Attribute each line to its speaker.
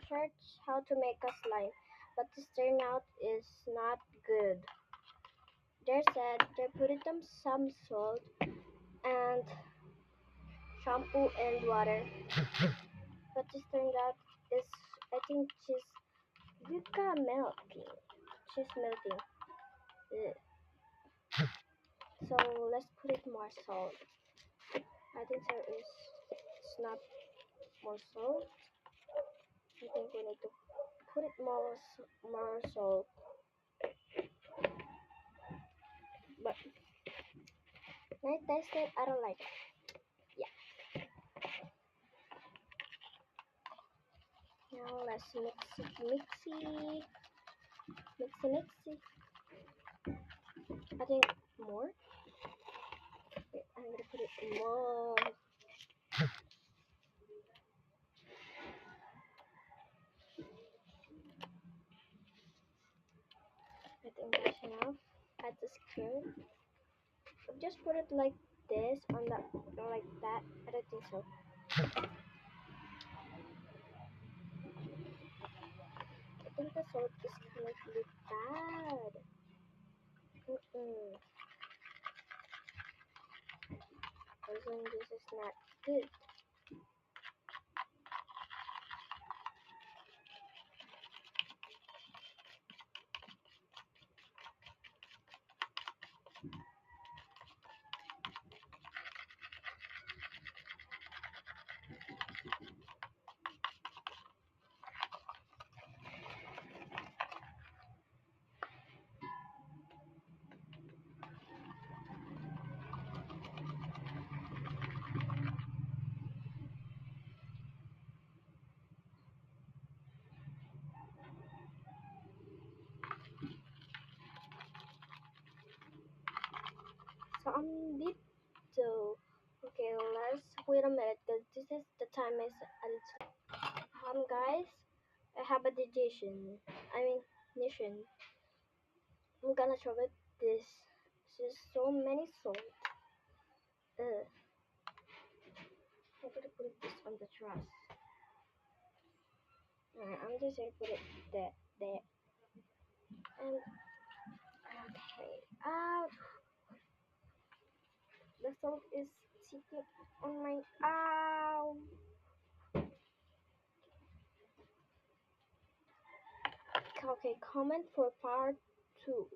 Speaker 1: search how to make a slime, but this turnout is not good. They said they put in some salt and shampoo and water, but this turned out is, I think, she's yuca melting. She's melting. Ugh. So let's put it more salt. I think there is, it's not more salt. I think we need to put it more salt. But when I taste it, I don't like it. Yeah. Now let's mixy. I think more. Wait, I'm gonna put it more. I think that's enough. Add the skin. Just put it like this on that, or like that. I don't think so. I think the salt is kind of really bad. Mm-mm. This is not good. So bit so okay, let's wait a minute because this is the time is a little. Guys, I have a decision. I mean mission. I'm gonna try it. This is so many salt. I'm gonna put this on the truss. Alright, I'm just gonna put it there. And okay, the salt is sitting on my ow. Okay, comment for part 2.